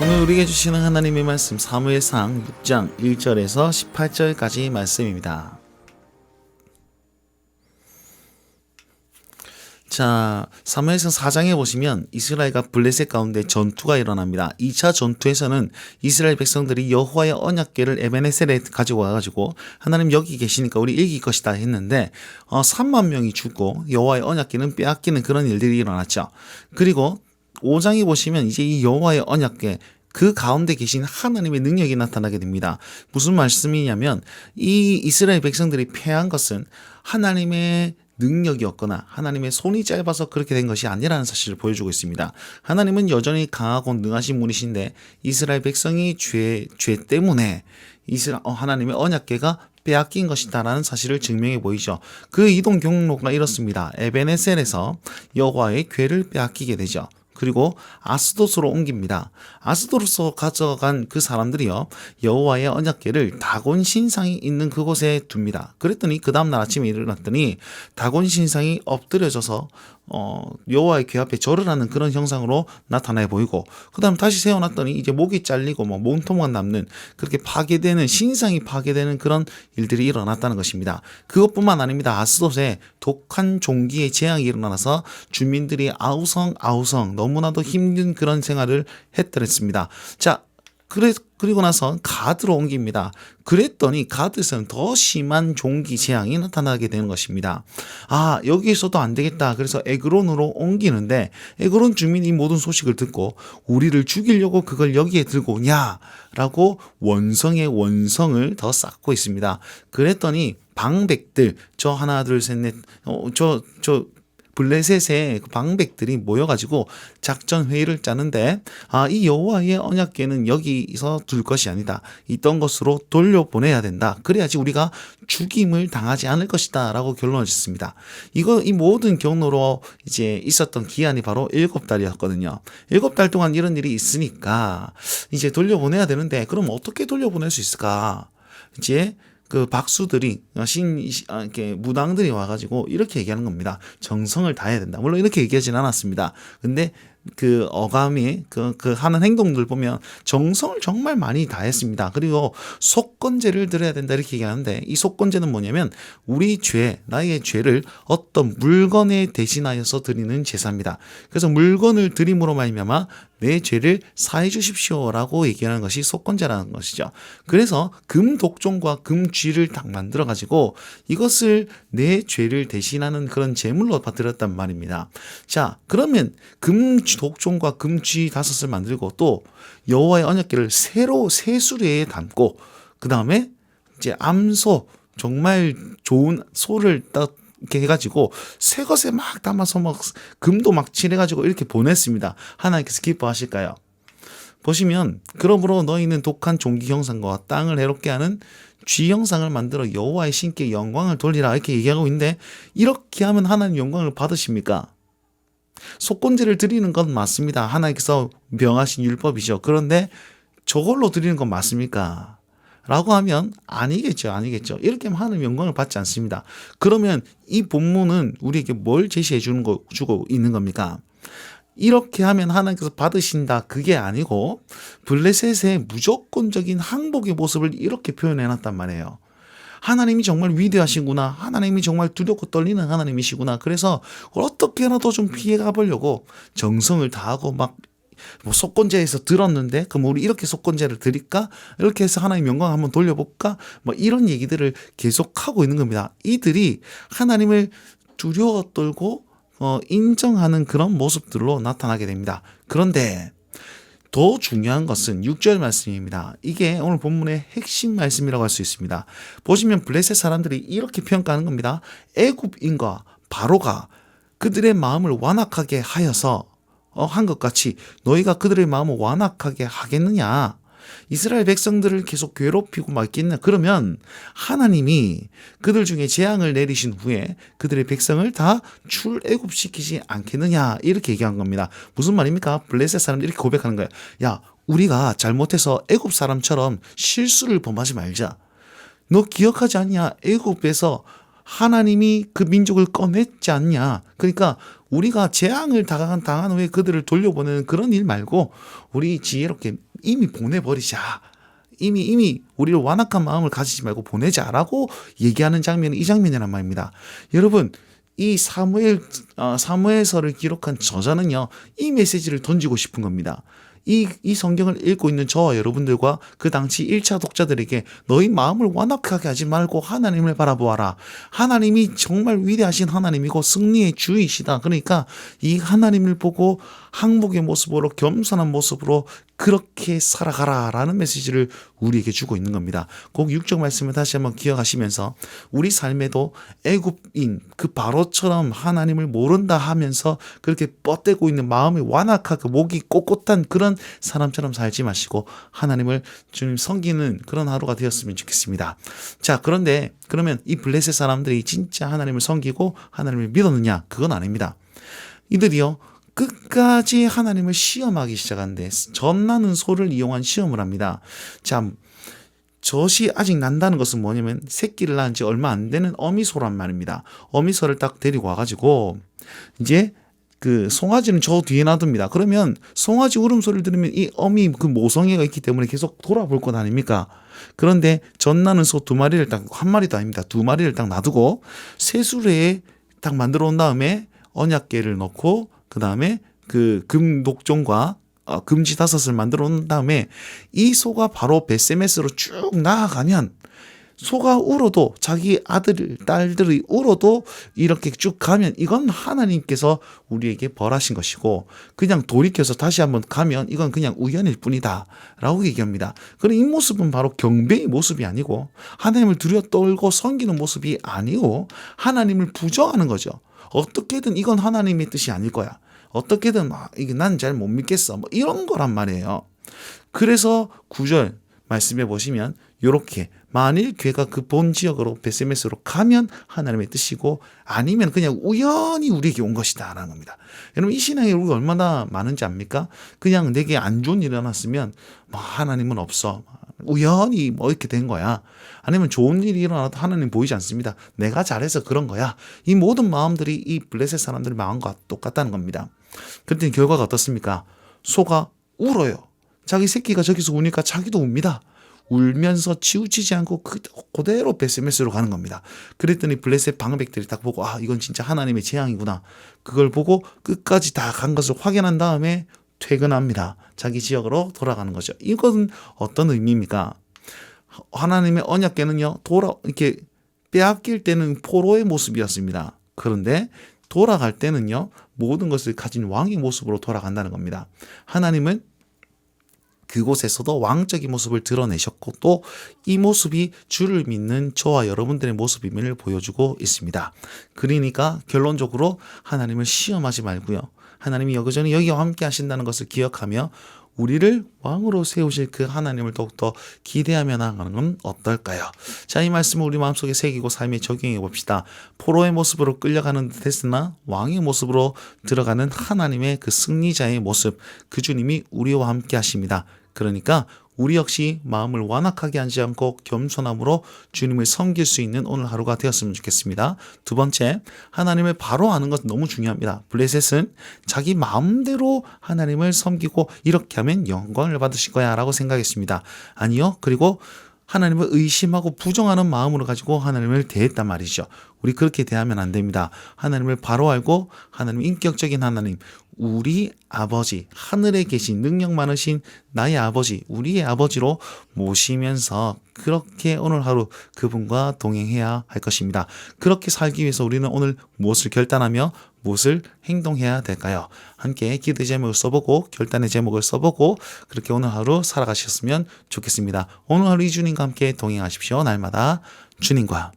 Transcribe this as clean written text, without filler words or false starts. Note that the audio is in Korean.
오늘 우리에게 주시는 하나님의 말씀 사무엘상 6장 1절에서 18절까지 말씀입니다. 자, 사무엘상 4장에 보시면 이스라엘과 블레셋 가운데 전투가 일어납니다. 2차 전투에서는 이스라엘 백성들이 여호와의 언약궤를 에베네셀에 가지고 와가지고 하나님 여기 계시니까 우리 이길 것이다 했는데 3만 명이 죽고 여호와의 언약궤는 빼앗기는 그런 일들이 일어났죠. 그리고 5장에 보시면 이제 이 여호와의 언약궤 그 가운데 계신 하나님의 능력이 나타나게 됩니다. 무슨 말씀이냐면 이 이스라엘 백성들이 패한 것은 하나님의 능력이었거나 하나님의 손이 짧아서 그렇게 된 것이 아니라는 사실을 보여주고 있습니다. 하나님은 여전히 강하고 능하신 분이신데 이스라엘 백성이 죄 때문에 하나님의 언약궤가 빼앗긴 것이다라는 사실을 증명해 보이죠. 그 이동 경로가 이렇습니다. 에베네셀에서 여호와의 궤를 빼앗기게 되죠. 그리고 아스돗으로 옮깁니다. 아스돗으로 가져간 그 사람들이요 여호와의 언약궤를 다곤 신상이 있는 그곳에 둡니다. 그랬더니 그 다음날 아침에 일어났더니 다곤 신상이 엎드려져서 여호와의 궤 앞에 절을 하는 그런 형상으로 나타나 보이고, 그 다음 다시 세워놨더니 이제 목이 잘리고 몸통만 남는, 그렇게 파괴되는, 신상이 파괴되는 그런 일들이 일어났다는 것입니다. 그것뿐만 아닙니다. 아스돗에 독한 종기의 재앙이 일어나서 주민들이 아우성 너무나도 힘든 그런 생활을 했더랬습니다. 자, 그리고 나서 가드로 옮깁니다. 그랬더니 가드에서는 더 심한 종기 재앙이 나타나게 되는 것입니다. 여기에서도 안 되겠다. 그래서 에그론으로 옮기는데 에그론 주민이 모든 소식을 듣고 우리를 죽이려고 그걸 여기에 들고 오냐? 라고 원성의 원성을 더 쌓고 있습니다. 그랬더니 방백들, 하나, 둘, 셋, 넷, 블레셋의 방백들이 모여가지고 작전 회의를 짜는데 이 여호와의 언약궤는 여기서 둘 것이 아니다. 있던 것으로 돌려보내야 된다. 그래야지 우리가 죽임을 당하지 않을 것이다 라고 결론을 짓습니다. 이 모든 경로로 이제 있었던 기한이 바로 7달이었거든요. 7달 동안 이런 일이 있으니까 이제 돌려보내야 되는데 그럼 어떻게 돌려보낼 수 있을까? 이제 그 박수들이 이렇게 무당들이 와가지고 이렇게 얘기하는 겁니다. 정성을 다해야 된다. 물론 이렇게 얘기하진 않았습니다. 근데 그 어감이 그 하는 행동들 보면 정성을 정말 많이 다했습니다. 그리고 속건제를 드려야 된다 이렇게 얘기하는데, 이 속건제는 뭐냐면 우리 나의 죄를 어떤 물건에 대신하여서 드리는 제사입니다. 그래서 물건을 드림으로 말미암아 내 죄를 사해 주십시오라고 얘기하는 것이 속건제라는 것이죠. 그래서 금독종과 금쥐를 딱 만들어 가지고 이것을 내 죄를 대신하는 그런 제물로 드렸단 말입니다. 자, 그러면 독종과 금쥐 5을 만들고 또 여호와의 언약궤를 새 수레에 담고, 그 다음에 이제 암소, 정말 좋은 소를 딱 이렇게 해가지고 새 것에 막 담아서 금도 막 칠해가지고 이렇게 보냈습니다. 하나님께서 기뻐하실까요? 보시면 그러므로 너희는 독한 종기 형상과 땅을 해롭게 하는 쥐 형상을 만들어 여호와의 신께 영광을 돌리라 이렇게 얘기하고 있는데, 이렇게 하면 하나님 영광을 받으십니까? 속건제를 드리는 건 맞습니다. 하나님께서 명하신 율법이죠. 그런데 저걸로 드리는 건 맞습니까? 라고 하면 아니겠죠. 이렇게 하면 하나님 영광을 받지 않습니다. 그러면 이 본문은 우리에게 뭘 제시해 주고 있는 겁니까? 이렇게 하면 하나님께서 받으신다, 그게 아니고 블레셋의 무조건적인 항복의 모습을 이렇게 표현해 놨단 말이에요. 하나님이 정말 위대하시구나. 하나님이 정말 두렵고 떨리는 하나님이시구나. 그래서 어떻게라도 좀 피해가 보려고 정성을 다하고 속건제에서 들었는데 그럼 우리 이렇게 속건제를 드릴까? 이렇게 해서 하나님 영광 한번 돌려볼까? 이런 얘기들을 계속하고 있는 겁니다. 이들이 하나님을 두려워 떨고 인정하는 그런 모습들로 나타나게 됩니다. 그런데 더 중요한 것은 6절 말씀입니다. 이게 오늘 본문의 핵심 말씀이라고 할 수 있습니다. 보시면 블레셋 사람들이 이렇게 평가하는 겁니다. 애굽인과 바로가 그들의 마음을 완악하게 하여서 한 것 같이 너희가 그들의 마음을 완악하게 하겠느냐? 이스라엘 백성들을 계속 괴롭히고 있겠냐? 그러면 하나님이 그들 중에 재앙을 내리신 후에 그들의 백성을 다 출애굽시키지 않겠느냐? 이렇게 얘기한 겁니다. 무슨 말입니까? 블레셋 사람들이 이렇게 고백하는 거예요. 야, 우리가 잘못해서 애굽 사람처럼 실수를 범하지 말자. 너 기억하지 않냐? 애굽에서 하나님이 그 민족을 꺼냈지 않냐? 그러니까 우리가 재앙을 당한 후에 그들을 돌려보내는 그런 일 말고 우리 지혜롭게 이미 보내버리자. 이미 우리를 완악한 마음을 가지지 말고 보내자라고 얘기하는 장면이 이 장면이란 말입니다. 여러분, 이 사무엘서를 기록한 저자는요, 이 메시지를 던지고 싶은 겁니다. 이 성경을 읽고 있는 저와 여러분들과 그 당시 1차 독자들에게 너희 마음을 완악하게 하지 말고 하나님을 바라보아라. 하나님이 정말 위대하신 하나님이고 승리의 주이시다. 그러니까 이 하나님을 보고 항복의 모습으로 겸손한 모습으로 그렇게 살아가라라는 메시지를 우리에게 주고 있는 겁니다. 꼭 6절 말씀을 다시 한번 기억하시면서 우리 삶에도 애굽인 그 바로처럼 하나님을 모른다 하면서 그렇게 뻗대고 있는 마음이 완악하고 목이 꼿꼿한 그런 사람처럼 살지 마시고 하나님을 주님 섬기는 그런 하루가 되었으면 좋겠습니다. 자, 그런데 그러면 이 블레셋 사람들이 진짜 하나님을 섬기고 하나님을 믿었느냐? 그건 아닙니다. 이들이요, 끝까지 하나님을 시험하기 시작한데 젖나는 소를 이용한 시험을 합니다. 자, 젖이 아직 난다는 것은 뭐냐면 새끼를 낳은 지 얼마 안 되는 어미소란 말입니다. 어미소를 딱 데리고 와가지고 이제 그 송아지는 저 뒤에 놔둡니다. 그러면 송아지 울음소리를 들으면 이 어미 그 모성애가 있기 때문에 계속 돌아볼 것 아닙니까? 그런데 젖나는 소 2마리를 딱, 한 마리도 아닙니다. 2마리를 딱 놔두고 새수레에 딱 만들어 온 다음에 언약궤를 넣고 그 다음에 그 금독종과 금지 5을 만들어 놓은 다음에 이 소가 바로 벳세메스로 쭉 나아가면 소가 울어도 자기 아들, 딸들이 울어도 이렇게 쭉 가면 이건 하나님께서 우리에게 벌하신 것이고 그냥 돌이켜서 다시 한번 가면 이건 그냥 우연일 뿐이다 라고 얘기합니다. 그럼 이 모습은 바로 경배의 모습이 아니고 하나님을 두려 떨고 섬기는 모습이 아니고 하나님을 부정하는 거죠. 어떻게든 이건 하나님의 뜻이 아닐 거야. 어떻게든 이게 난 잘 못 믿겠어. 뭐 이런 거란 말이에요. 그래서 9절 말씀해 보시면 이렇게 만일 괴가 그 본 지역으로 벳세메스로 가면 하나님의 뜻이고 아니면 그냥 우연히 우리에게 온 것이다 라는 겁니다. 여러분 이 신앙이 우리가 얼마나 많은지 압니까? 그냥 내게 안 좋은 일이 일어났으면 뭐 하나님은 없어. 우연히 뭐 이렇게 된 거야. 아니면 좋은 일이 일어나도 하나님 보이지 않습니다. 내가 잘해서 그런 거야. 이 모든 마음들이 이 블레셋 사람들의 마음과 똑같다는 겁니다. 그랬더니 결과가 어떻습니까? 소가 울어요. 자기 새끼가 저기서 우니까 자기도 웁니다. 울면서 치우치지 않고 그대로 벳세메스로 가는 겁니다. 그랬더니 블레셋 방백들이 딱 보고 이건 진짜 하나님의 재앙이구나. 그걸 보고 끝까지 다 간 것을 확인한 다음에 퇴근합니다. 자기 지역으로 돌아가는 거죠. 이건 어떤 의미입니까? 하나님의 언약궤는요, 이렇게 빼앗길 때는 포로의 모습이었습니다. 그런데 돌아갈 때는요, 모든 것을 가진 왕의 모습으로 돌아간다는 겁니다. 하나님은 그곳에서도 왕적인 모습을 드러내셨고 또 이 모습이 주를 믿는 저와 여러분들의 모습임을 보여주고 있습니다. 그러니까 결론적으로 하나님을 시험하지 말고요. 하나님이 여기저기 여기와 함께 하신다는 것을 기억하며 우리를 왕으로 세우실 그 하나님을 더욱더 기대하며 나아가는 건 어떨까요? 자, 이 말씀을 우리 마음속에 새기고 삶에 적용해 봅시다. 포로의 모습으로 끌려가는 듯 했으나 왕의 모습으로 들어가는 하나님의 그 승리자의 모습, 그 주님이 우리와 함께 하십니다. 그러니까 우리 역시 마음을 완악하게 하지 않고 겸손함으로 주님을 섬길 수 있는 오늘 하루가 되었으면 좋겠습니다. 두 번째, 하나님을 바로 아는 것 너무 중요합니다. 블레셋은 자기 마음대로 하나님을 섬기고 이렇게 하면 영광을 받으실 거야 라고 생각했습니다. 아니요. 그리고 하나님을 의심하고 부정하는 마음으로 가지고 하나님을 대했단 말이죠. 우리 그렇게 대하면 안 됩니다. 하나님을 바로 알고 하나님 인격적인 하나님, 우리 아버지, 하늘에 계신 능력 많으신 나의 아버지, 우리의 아버지로 모시면서 그렇게 오늘 하루 그분과 동행해야 할 것입니다. 그렇게 살기 위해서 우리는 오늘 무엇을 결단하며 무엇을 행동해야 될까요? 함께 기도의 제목을 써보고 결단의 제목을 써보고 그렇게 오늘 하루 살아가셨으면 좋겠습니다. 오늘 하루 이 주님과 함께 동행하십시오. 날마다 주님과